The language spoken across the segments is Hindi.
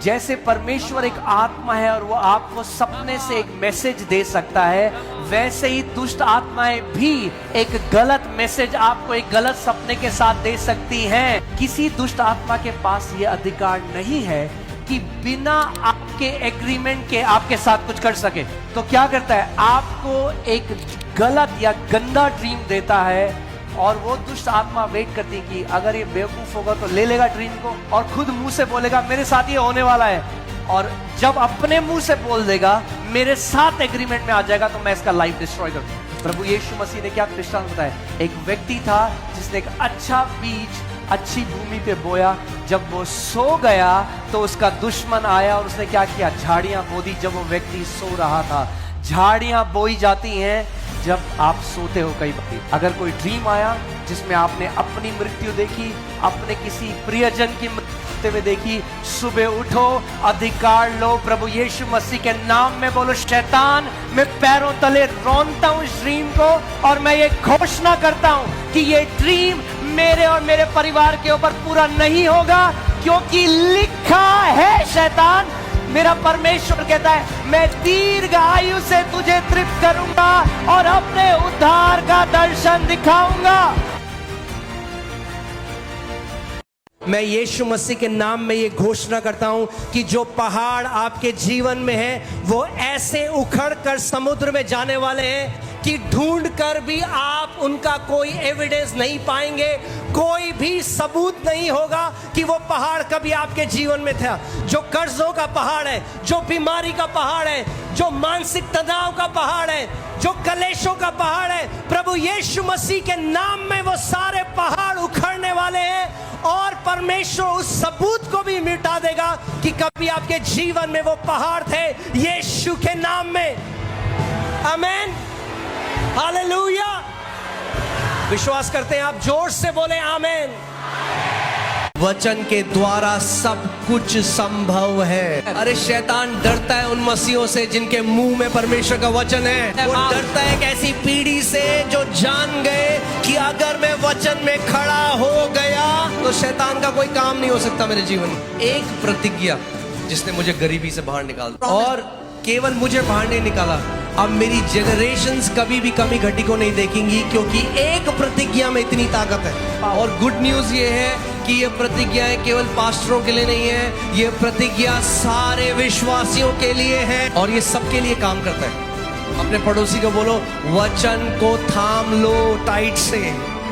जैसे परमेश्वर एक आत्मा है और वो आपको सपने से एक मैसेज दे सकता है, वैसे ही दुष्ट आत्माएं भी एक गलत मैसेज आपको एक गलत सपने के साथ दे सकती हैं। किसी दुष्ट आत्मा के पास ये अधिकार नहीं है कि बिना आपके एग्रीमेंट के आपके साथ कुछ कर सके। तो क्या करता है, आपको एक गलत या गंदा ड्रीम देता है और वो दुष्ट आत्मा वेट करती है कि अगर ये बेवकूफ होगा तो ले लेगा ड्रीम को और खुद मुंह से बोलेगा मेरे साथ ये होने वाला है, और जब अपने मुंह से बोल देगा मेरे साथ एग्रीमेंट में आ जाएगा तो मैं इसका लाइफ डिस्ट्रॉय कर दूं। प्रभु यीशु मसीह ने क्या दृष्टांत बताया, एक व्यक्ति था जिसने एक अच्छा बीज अच्छी भूमि पे बोया, जब वो सो गया तो उसका दुश्मन आया और उसने क्या किया, झाड़ियां बो दी जब वो व्यक्ति सो रहा था। झाड़ियां बोई जाती हैं जब आप सोते हो। कई बार अगर कोई ड्रीम आया जिसमें आपने अपनी मृत्यु देखी, अपने किसी प्रियजन की मृत्यु हुए देखी, सुबह उठो, अधिकार लो, प्रभु यीशु मसीह के नाम में बोलो, शैतान मैं पैरों तले रौंदता हूं इस ड्रीम को और मैं ये घोषणा करता हूं कि ये ड्रीम मेरे और मेरे परिवार के ऊपर पूरा नहीं होगा, क्योंकि लिखा है। शैतान, मेरा परमेश्वर कहता है मैं दीर्घ आयु से तुझे तृप्त करूंगा और अपने उद्धार का दर्शन दिखाऊंगा। मैं यीशु मसीह के नाम में ये घोषणा करता हूं कि जो पहाड़ आपके जीवन में है वो ऐसे उखड़ कर समुद्र में जाने वाले हैं कि ढूंढ कर भी आप उनका कोई एविडेंस नहीं पाएंगे, कोई भी सबूत नहीं होगा कि वो पहाड़ कभी आपके जीवन में था। जो कर्जों का पहाड़ है, जो बीमारी का पहाड़ है, जो मानसिक तनाव का पहाड़ है, जो कलेशों का पहाड़ है, प्रभु यीशु मसीह के नाम में वो सारे पहाड़ उखड़ने वाले हैं और परमेश्वर उस सबूत को भी मिटा देगा कि कभी आपके जीवन में वो पहाड़ थे, यीशु के नाम में। आमीन, हालेलुया। विश्वास करते हैं आप? जोर से बोले आमीन। वचन के द्वारा सब कुछ संभव है। अरे शैतान डरता है उन मसीहों से जिनके मुंह में परमेश्वर का वचन है। वो डरता है एक ऐसी पीढ़ी से जो जान गए कि अगर मैं वचन में खड़ा हो गया तो शैतान का कोई काम नहीं हो सकता मेरे जीवन में। एक प्रतिज्ञा जिसने मुझे गरीबी से बाहर निकाला, और केवल मुझे बाहर नहीं निकाला, अब मेरी जनरेशंस कभी भी कमी घटी को नहीं देखेंगी, क्योंकि एक प्रतिज्ञा में इतनी ताकत है। और गुड न्यूज ये है कि ये प्रतिज्ञाएं केवल पास्टरों के लिए नहीं है, ये प्रतिज्ञा सारे विश्वासियों के लिए है और ये सबके लिए काम करता है। अपने पड़ोसी को बोलो, वचन को थाम लो टाइट से।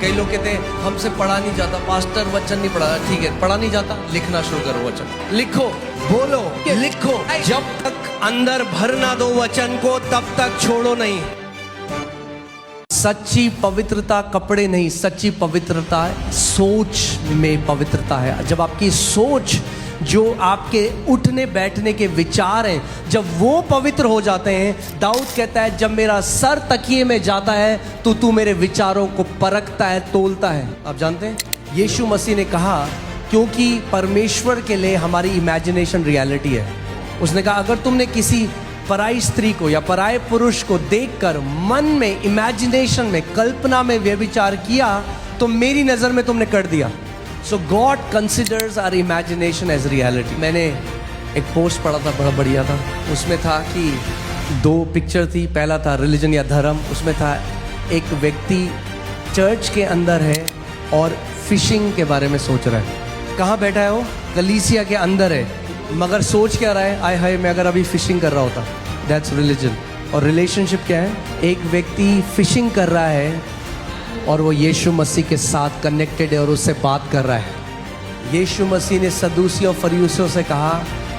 कई लोग कहते हैं हमसे पढ़ा नहीं जाता पास्टर, वचन नहीं पढ़ा। ठीक है, पढ़ा नहीं जाता, लिखना शुरू करो, वचन लिखो, बोलो, लिखो। जब तक अंदर भर ना दो वचन को तब तक छोड़ो नहीं। सच्ची पवित्रता कपड़े नहीं, सच्ची पवित्रता सोच में पवित्रता है। जब आपकी सोच, जो आपके उठने बैठने के विचार हैं, जब वो पवित्र हो जाते हैं, दाऊद कहता है जब मेरा सर तकिए में जाता है तो तू मेरे विचारों को परखता है, तोलता है। आप जानते हैं यीशु मसीह ने कहा, क्योंकि परमेश्वर के लिए हमारी इमेजिनेशन रियलिटी है। उसने कहा अगर तुमने किसी पराई स्त्री को या पराये पुरुष को देखकर मन में, इमेजिनेशन में, कल्पना में व्यभिचार किया तो मेरी नजर में तुमने कर दिया। So God considers our imagination as reality. मैंने एक पोस्ट पढ़ा था, बड़ा बढ़िया था। उसमें था कि दो पिक्चर थी, पहला था रिलीजन या धर्म। उसमें था एक व्यक्ति चर्च के अंदर है और फिशिंग के बारे में सोच रहा है। कहाँ बैठा है वो? कलीसिया के अंदर है, मगर सोच क्या रहा है, आय हाय मैं अगर अभी फिशिंग कर रहा होता। That's religion. और रिलेशनशिप क्या है? एक व्यक्ति फिशिंग कर रहा है और वो यीशु मसीह के साथ कनेक्टेड है और उससे बात कर रहा है। यीशु मसीह ने सदूसी और फरीसियों से कहा,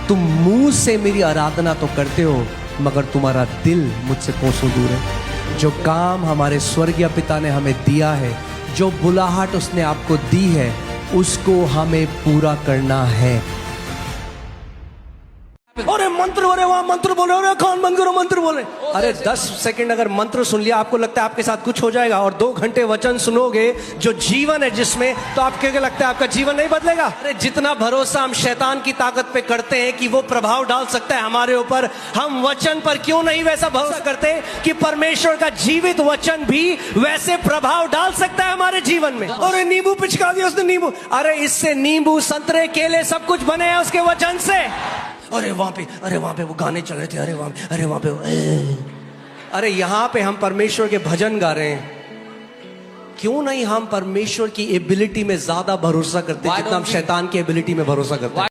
तुम मुंह से मेरी आराधना तो करते हो मगर तुम्हारा दिल मुझसे कोसों दूर है। जो काम हमारे स्वर्गीय पिता ने हमें दिया है, जो बुलाहट उसने आपको दी है, उसको हमें पूरा करना है। अरे मंत्र हो रहे, वहां मंत्र बोले, अरे कान बंद करो, मंत्र बोले। अरे 10 सेकंड अगर मंत्र सुन लिया, आपको लगता है आपके साथ कुछ हो जाएगा, और 2 घंटे वचन सुनोगे जो जीवन है जिसमें, तो आपको क्या लगता है आपका जीवन नहीं बदलेगा? अरे जितना भरोसा हम शैतान की ताकत पे करते हैं कि वो प्रभाव डाल सकता है हमारे ऊपर, हम वचन पर क्यों नहीं वैसा भरोसा करते कि परमेश्वर का जीवित वचन भी वैसे प्रभाव डाल सकता है हमारे जीवन में। और नींबू पिचका दिया उसने, नींबू, अरे इससे नींबू, संतरे, केले सब कुछ बने हैं उसके वचन से। अरे वहां पे वो गाने चल रहे थे, अरे वहां पे अरे यहां पे हम परमेश्वर के भजन गा रहे हैं। क्यों नहीं हम परमेश्वर की एबिलिटी में ज्यादा भरोसा करते Why जितना हम don't we- शैतान की एबिलिटी में भरोसा करते हैं?